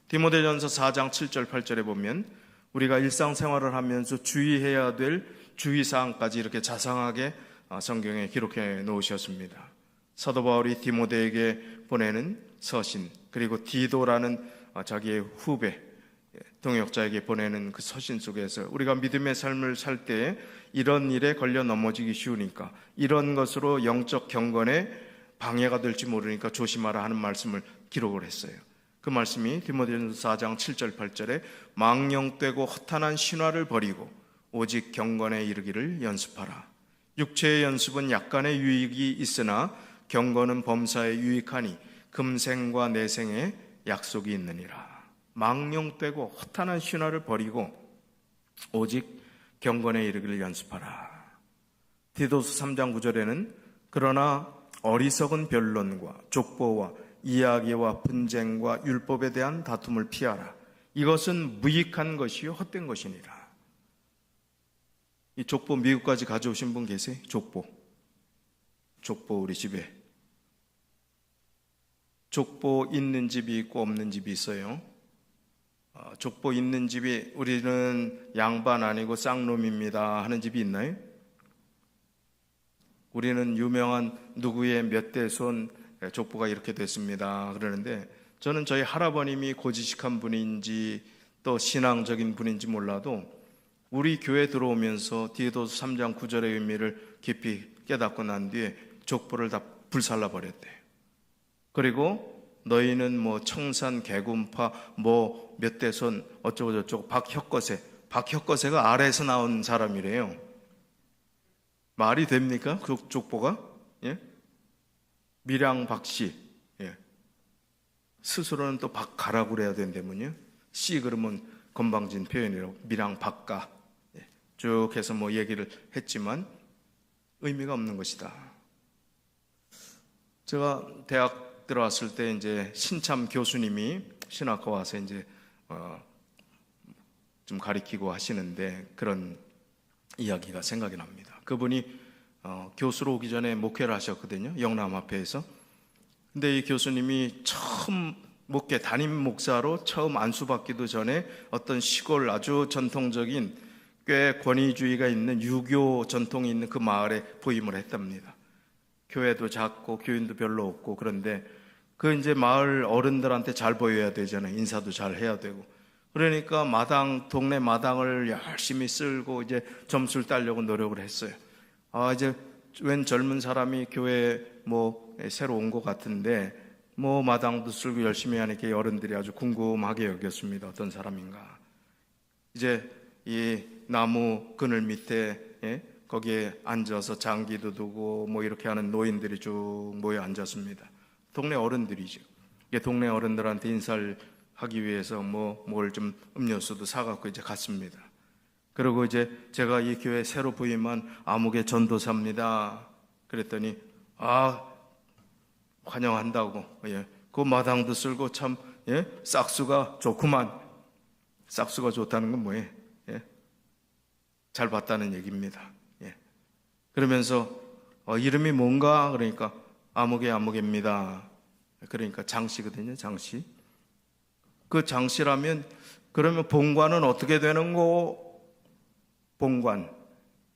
디모데전서 4장 7절 8절에 보면 우리가 일상생활을 하면서 주의해야 될 주의사항까지 이렇게 자상하게 성경에 기록해 놓으셨습니다. 사도 바울이 디모데에게 보내는 서신, 그리고 디도라는 자기의 후배 동역자에게 보내는 그 서신 속에서 우리가 믿음의 삶을 살 때에 이런 일에 걸려 넘어지기 쉬우니까, 이런 것으로 영적 경건에 방해가 될지 모르니까 조심하라 하는 말씀을 기록을 했어요. 그 말씀이 디모데전서 4장 7절 8절에 망령되고 허탄한 신화를 버리고 오직 경건에 이르기를 연습하라. 육체의 연습은 약간의 유익이 있으나 경건은 범사에 유익하니 금생과 내생에 약속이 있느니라. 망령되고 허탄한 신화를 버리고 오직 경건에 이르기를 연습하라. 디도서 3장 9절에는 그러나 어리석은 변론과 족보와 이야기와 분쟁과 율법에 대한 다툼을 피하라. 이것은 무익한 것이요 헛된 것이니라. 이 족보 미국까지 가져오신 분 계세요? 족보 우리 집에 족보 있는 집이 있고 없는 집이 있어요. 족보 있는 집이 우리는 양반 아니고 쌍놈입니다 하는 집이 있나요? 우리는 유명한 누구의 몇 대 손 족보가 이렇게 됐습니다 그러는데, 저는 저희 할아버님이 고지식한 분인지 또 신앙적인 분인지 몰라도 우리 교회 들어오면서 디도서 3장 9절의 의미를 깊이 깨닫고 난 뒤에 족보를 다 불살라 버렸대요. 그리고 너희는 뭐 청산 개군파 뭐 몇 대 손 어쩌고 저쩌고 박혁거세가 아래에서 나온 사람이래요. 말이 됩니까? 그 족보가? 예? 밀양 박씨, 예. 스스로는 또 박가라고 그래야 된다면요. 씨 그러면 건방진 표현이라고 밀양 박가, 예. 쭉 해서 뭐 얘기를 했지만 의미가 없는 것이다. 제가 대학 들어왔을 때 이제 신참 교수님이 신학과 와서 이제 좀 가리키고 하시는데 그런 이야기가 생각이 납니다. 그분이 교수로 오기 전에 목회를 하셨거든요. 영남합회에서. 근데 이 교수님이 처음 담임 목사로 처음 안수받기도 전에 어떤 시골 아주 전통적인 꽤 권위주의가 있는 유교 전통이 있는 그 마을에 부임을 했답니다. 교회도 작고 교인도 별로 없고, 그런데 그 이제 마을 어른들한테 잘 보여야 되잖아요. 인사도 잘 해야 되고. 그러니까 동네 마당을 열심히 쓸고 이제 점수를 따려고 노력을 했어요. 이제 웬 젊은 사람이 교회에 뭐 새로 온 것 같은데 뭐 마당도 쓸고 열심히 하니까 어른들이 아주 궁금하게 여겼습니다. 어떤 사람인가. 이제 이 나무 그늘 밑에 거기에 앉아서 장기도 두고 뭐 이렇게 하는 노인들이 쭉 모여 앉았습니다. 동네 어른들이죠. 동네 어른들한테 인사를 하기 위해서 뭘 좀 음료수도 사갖고 이제 갔습니다. 그리고 이제 제가 이 교회 새로 부임한 아무개 전도사입니다. 그랬더니 환영한다고, 그 마당도 쓸고 참 싹수가 좋구만. 싹수가 좋다는 건 뭐예요? 잘 봤다는 얘기입니다. 그러면서 이름이 뭔가 그러니까 아무개입니다. 그러니까 장씨거든요. 장씨. 그 장씨라면 그러면 본관은 어떻게 되는 거? 본관.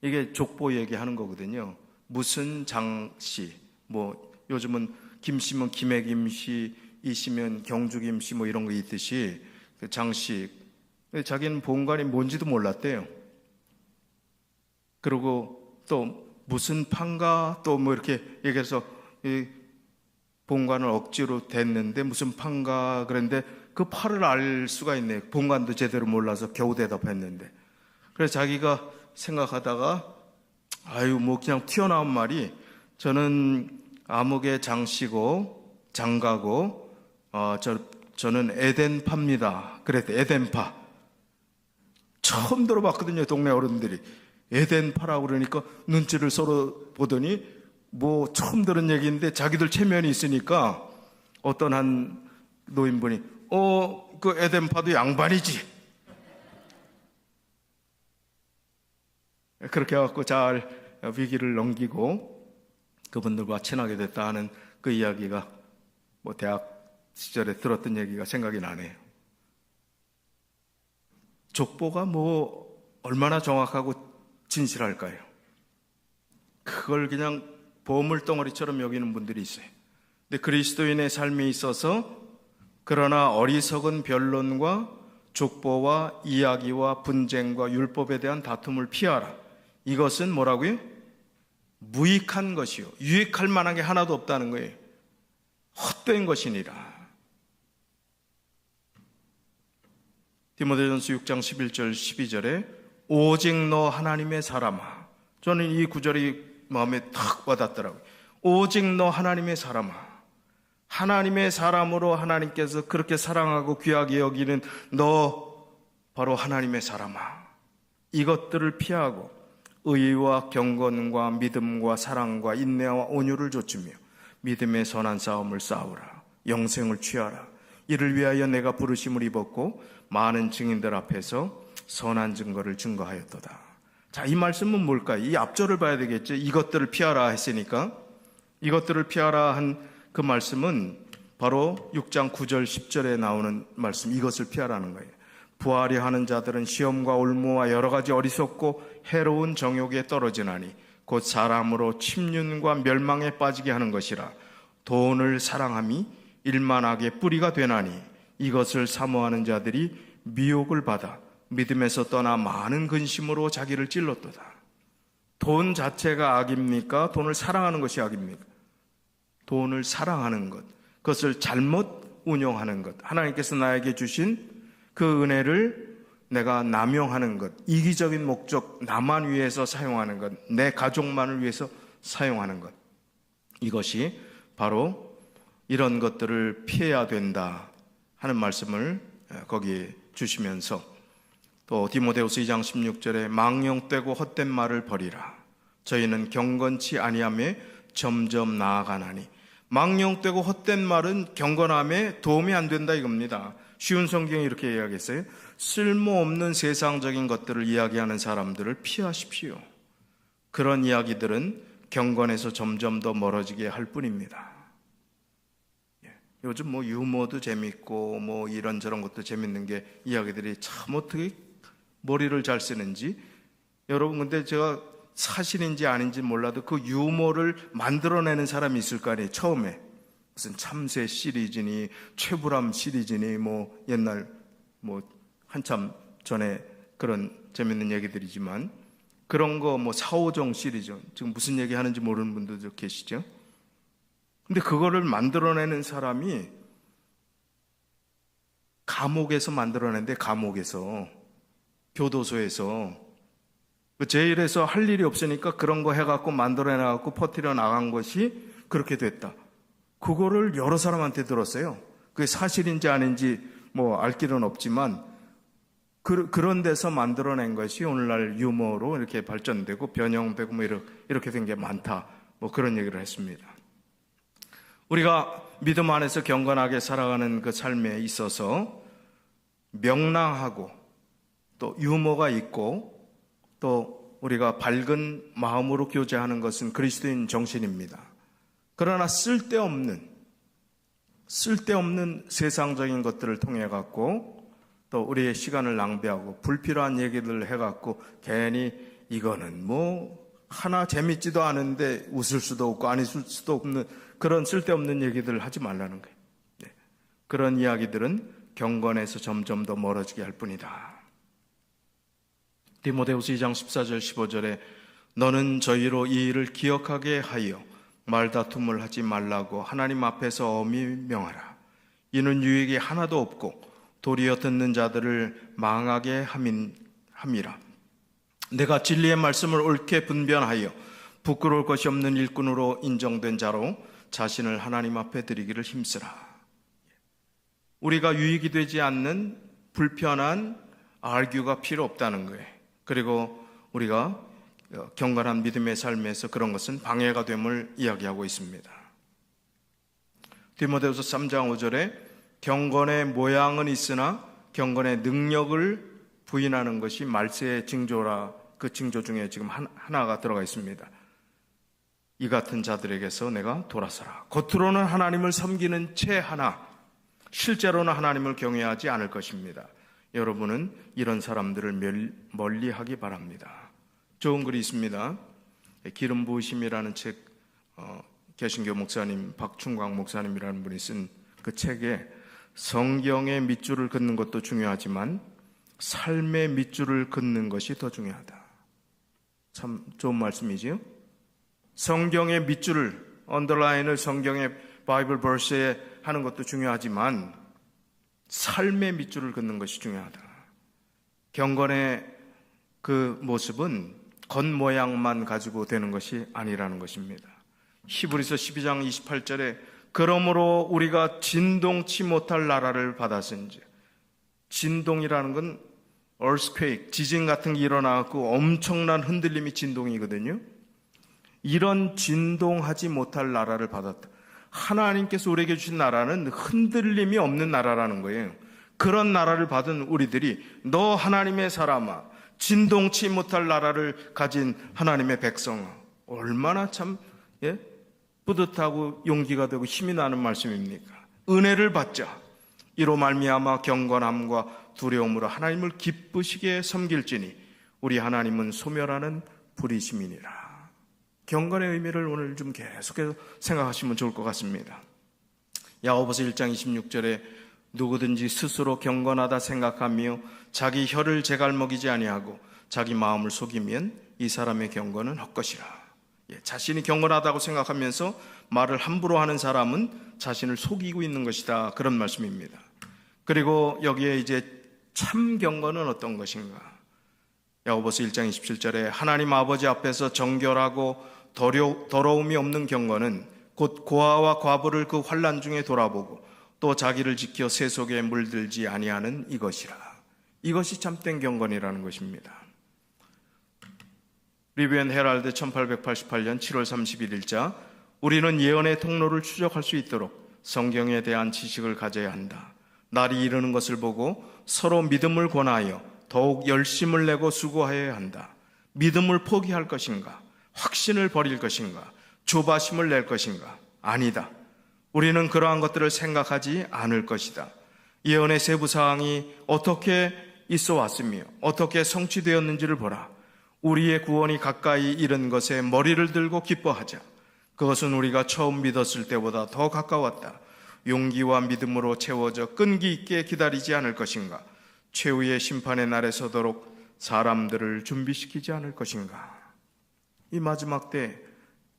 이게 족보 얘기하는 거거든요. 무슨 장씨, 뭐 요즘은 김씨면 김해김씨, 이씨면 경주김씨 뭐 이런 거 있듯이 그 장씨, 자기는 본관이 뭔지도 몰랐대요. 그리고 또 무슨 판가 또 뭐 이렇게 얘기해서 이 본관을 억지로 댔는데 무슨 판가 그랬는데 그 팔을 알 수가 있네. 본관도 제대로 몰라서 겨우 대답했는데. 그래서 자기가 생각하다가 아유 뭐 그냥 튀어나온 말이 저는 암흑의 장씨고 장가고 저는 에덴파입니다. 그랬대. 에덴파. 처음 들어봤거든요. 동네 어른들이. 에덴파라고 그러니까 눈치를 서로 보더니 뭐 처음 들은 얘기인데 자기들 체면이 있으니까 어떤 한 노인분이 그 에덴파도 양반이지. 그렇게 해갖고 잘 위기를 넘기고 그분들과 친하게 됐다 하는 그 이야기가 뭐 대학 시절에 들었던 얘기가 생각이 나네요. 족보가 뭐 얼마나 정확하고 진실할까요? 그걸 그냥 보물덩어리처럼 여기는 분들이 있어요. 근데 그리스도인의 삶에 있어서 그러나 어리석은 변론과 족보와 이야기와 분쟁과 율법에 대한 다툼을 피하라. 이것은 뭐라고요? 무익한 것이요. 유익할 만한 게 하나도 없다는 거예요. 헛된 것이니라. 디모데전서 6장 11절 12절에 오직 너 하나님의 사람아. 저는 이 구절이 마음에 탁 와닿더라고요. 오직 너 하나님의 사람아. 하나님의 사람으로 하나님께서 그렇게 사랑하고 귀하게 여기는 너 바로 하나님의 사람아. 이것들을 피하고 의와 경건과 믿음과 사랑과 인내와 온유를 좇으며 믿음의 선한 싸움을 싸우라. 영생을 취하라. 이를 위하여 내가 부르심을 입었고 많은 증인들 앞에서 선한 증거를 증거하였도다. 자, 이 말씀은 뭘까요? 이 앞절을 봐야 되겠죠. 이것들을 피하라 했으니까 이것들을 피하라 한 그 말씀은 바로 6장 9절 10절에 나오는 말씀, 이것을 피하라는 거예요. 부하려 하는 자들은 시험과 올무와 여러 가지 어리석고 해로운 정욕에 떨어지나니 곧 사람으로 침륜과 멸망에 빠지게 하는 것이라. 돈을 사랑함이 일만하게 뿌리가 되나니 이것을 사모하는 자들이 미혹을 받아 믿음에서 떠나 많은 근심으로 자기를 찔렀도다. 돈 자체가 악입니까? 돈을 사랑하는 것이 악입니까? 돈을 사랑하는 것, 그것을 잘못 운용하는 것, 하나님께서 나에게 주신 그 은혜를 내가 남용하는 것, 이기적인 목적, 나만 위해서 사용하는 것, 내 가족만을 위해서 사용하는 것, 이것이 바로 이런 것들을 피해야 된다 하는 말씀을 거기에 주시면서 또 디모데후서 2장 16절에 망령되고 헛된 말을 버리라. 저희는 경건치 아니함에 점점 나아가나니. 망령되고 헛된 말은 경건함에 도움이 안 된다 이겁니다. 쉬운 성경이 이렇게 이야기했어요. 쓸모없는 세상적인 것들을 이야기하는 사람들을 피하십시오. 그런 이야기들은 경건에서 점점 더 멀어지게 할 뿐입니다. 요즘 뭐 유머도 재밌고 뭐 이런저런 것도 재밌는 게 이야기들이 참 어떻게 머리를 잘 쓰는지. 여러분 근데 제가 사실인지 아닌지 몰라도 그 유머를 만들어내는 사람이 있을 거 아니에요. 처음에 무슨 참새 시리즈니 최불암 시리즈니 뭐 옛날 뭐 한참 전에 그런 재밌는 얘기들이지만 그런 거 뭐 사오정 시리즈, 지금 무슨 얘기 하는지 모르는 분들도 계시죠. 근데 그거를 만들어내는 사람이 감옥에서 만들어낸데, 감옥에서, 교도소에서 제일에서 할 일이 없으니까 그런 거 해갖고 만들어내갖고 퍼뜨려 나간 것이 그렇게 됐다. 그거를 여러 사람한테 들었어요. 그게 사실인지 아닌지 뭐 알 길은 없지만 그런 데서 만들어낸 것이 오늘날 유머로 이렇게 발전되고 변형되고 뭐 이렇게 된 게 많다. 뭐 그런 얘기를 했습니다. 우리가 믿음 안에서 경건하게 살아가는 그 삶에 있어서 명랑하고 또 유머가 있고 또 우리가 밝은 마음으로 교제하는 것은 그리스도인 정신입니다. 그러나 쓸데없는 세상적인 것들을 통해 갖고 또 우리의 시간을 낭비하고 불필요한 얘기들을 해갖고 괜히 이거는 뭐 하나 재밌지도 않은데 웃을 수도 없고 안 웃을 수도 없는 그런 쓸데없는 얘기들 하지 말라는 거예요. 네. 그런 이야기들은 경건에서 점점 더 멀어지게 할 뿐이다. 디모데후서 2장 14절 15절에 너는 저희로 이 일을 기억하게 하여 말다툼을 하지 말라고 하나님 앞에서 엄히 명하라. 이는 유익이 하나도 없고 도리어 듣는 자들을 망하게 함이라. 내가 진리의 말씀을 옳게 분별하여 부끄러울 것이 없는 일꾼으로 인정된 자로 자신을 하나님 앞에 드리기를 힘쓰라. 우리가 유익이 되지 않는 불편한 알규가 필요 없다는 거예요. 그리고 우리가 경건한 믿음의 삶에서 그런 것은 방해가 됨을 이야기하고 있습니다. 디모데후서 3장 5절에 경건의 모양은 있으나 경건의 능력을 부인하는 것이 말세의 징조라, 그 징조 중에 지금 하나가 들어가 있습니다. 이 같은 자들에게서 내가 돌아서라. 겉으로는 하나님을 섬기는 채 하나 실제로는 하나님을 경외하지 않을 것입니다. 여러분은 이런 사람들을 멀리하기 바랍니다. 좋은 글이 있습니다. 기름 부으심이라는 책, 개신교 목사님 박충광 목사님이라는 분이 쓴 그 책에 성경의 밑줄을 긋는 것도 중요하지만 삶의 밑줄을 긋는 것이 더 중요하다. 참 좋은 말씀이지요. 성경의 밑줄을 언더라인을 성경의 바이블 버스에 하는 것도 중요하지만 삶의 밑줄을 긋는 것이 중요하다. 경건의 그 모습은 겉모양만 가지고 되는 것이 아니라는 것입니다. 히브리서 12장 28절에 그러므로 우리가 진동치 못할 나라를 받았은지, 진동이라는 건 earthquake, 지진 같은 게 일어나고 엄청난 흔들림이 진동이거든요. 이런 진동하지 못할 나라를 받았다. 하나님께서 우리에게 주신 나라는 흔들림이 없는 나라라는 거예요. 그런 나라를 받은 우리들이 너 하나님의 사람아, 진동치 못할 나라를 가진 하나님의 백성아, 얼마나 참 뿌듯하고 용기가 되고 힘이 나는 말씀입니까? 은혜를 받자. 이로 말미암아 경건함과 두려움으로 하나님을 기쁘시게 섬길지니 우리 하나님은 소멸하는 불이심이니라. 경건의 의미를 오늘 좀 계속해서 생각하시면 좋을 것 같습니다. 야고보서 1장 26절에 누구든지 스스로 경건하다 생각하며 자기 혀를 제갈먹이지 아니하고 자기 마음을 속이면 이 사람의 경건은 헛것이라. 자신이 경건하다고 생각하면서 말을 함부로 하는 사람은 자신을 속이고 있는 것이다. 그런 말씀입니다. 그리고 여기에 이제 참 경건은 어떤 것인가? 야고보서 1장 27절에 하나님 아버지 앞에서 정결하고 더러움이 없는 경건은 곧 고아와 과부를 그 환난 중에 돌아보고 또 자기를 지켜 세속에 물들지 아니하는 이것이라. 이것이 참된 경건이라는 것입니다. 리뷰 앤 헤럴드 1888년 7월 31일자 우리는 예언의 통로를 추적할 수 있도록 성경에 대한 지식을 가져야 한다. 날이 이르는 것을 보고 서로 믿음을 권하여 더욱 열심을 내고 수고하여야 한다. 믿음을 포기할 것인가? 확신을 버릴 것인가? 조바심을 낼 것인가? 아니다. 우리는 그러한 것들을 생각하지 않을 것이다. 예언의 세부 사항이 어떻게 있어 왔으며 어떻게 성취되었는지를 보라. 우리의 구원이 가까이 이른 것에 머리를 들고 기뻐하자. 그것은 우리가 처음 믿었을 때보다 더 가까웠다. 용기와 믿음으로 채워져 끈기 있게 기다리지 않을 것인가? 최후의 심판의 날에 서도록 사람들을 준비시키지 않을 것인가? 이 마지막 때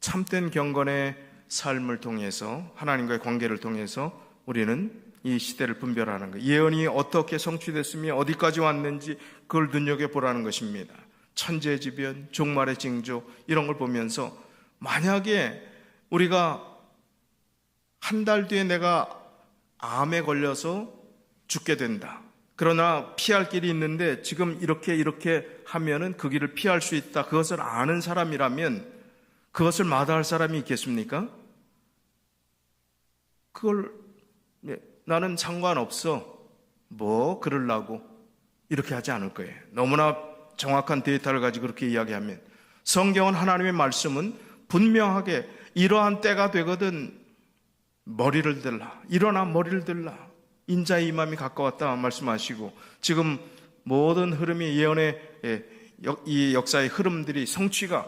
참된 경건의 삶을 통해서 하나님과의 관계를 통해서 우리는 이 시대를 분별하는 거예요. 예언이 어떻게 성취됐으며 어디까지 왔는지 그걸 눈여겨보라는 것입니다. 천재지변, 종말의 징조 이런 걸 보면서 만약에 우리가 한 달 뒤에 내가 암에 걸려서 죽게 된다. 그러나 피할 길이 있는데 지금 이렇게 하면은 그 길을 피할 수 있다. 그것을 아는 사람이라면 그것을 마다할 사람이 있겠습니까? 그걸 나는 상관없어. 뭐 그러려고 이렇게 하지 않을 거예요. 너무나 정확한 데이터를 가지고 그렇게 이야기하면 성경은 하나님의 말씀은 분명하게 이러한 때가 되거든 머리를 들라. 일어나 머리를 들라. 인자의 임함이 가까웠다 말씀하시고 지금 모든 흐름이 예언의 이 역사의 흐름들이 성취가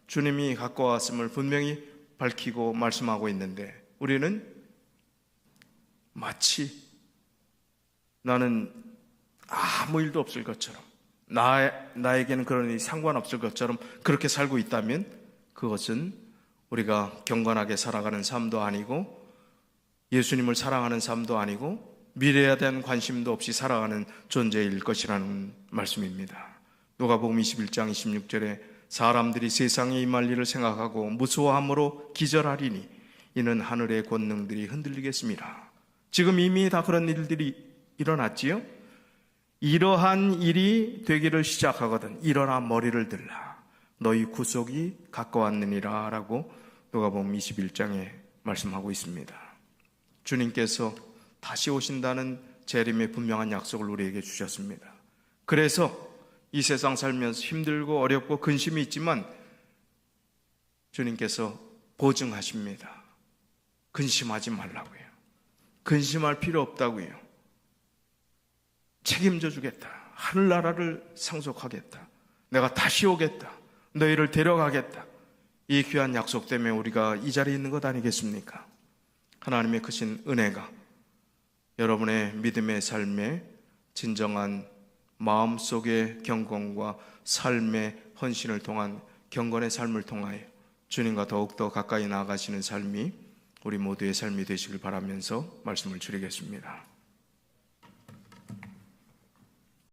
주님이 갖고 왔음을 분명히 밝히고 말씀하고 있는데 우리는 마치 나는 아무 일도 없을 것처럼 나에게는 그런 일이 상관없을 것처럼 그렇게 살고 있다면 그것은 우리가 경건하게 살아가는 삶도 아니고 예수님을 사랑하는 삶도 아니고 미래에 대한 관심도 없이 살아가는 존재일 것이라는 말씀입니다. 누가복음 21장 26절에 사람들이 세상에 임할 일을 생각하고 무수함으로 기절하리니 이는 하늘의 권능들이 흔들리겠습니다. 지금 이미 다 그런 일들이 일어났지요? 이러한 일이 되기를 시작하거든 일어나 머리를 들라 너희 구속이 가까웠느니라 라고 누가복음 21장에 말씀하고 있습니다. 주님께서 다시 오신다는 재림의 분명한 약속을 우리에게 주셨습니다. 그래서 이 세상 살면서 힘들고 어렵고 근심이 있지만 주님께서 보증하십니다. 근심하지 말라고요. 근심할 필요 없다고요. 책임져 주겠다. 하늘나라를 상속하겠다. 내가 다시 오겠다. 너희를 데려가겠다. 이 귀한 약속 때문에 우리가 이 자리에 있는 것 아니겠습니까? 하나님의 크신 은혜가 여러분의 믿음의 삶에 진정한 마음속의 경건과 삶의 헌신을 통한 경건의 삶을 통하여 주님과 더욱더 가까이 나아가시는 삶이 우리 모두의 삶이 되시길 바라면서 말씀을 드리겠습니다.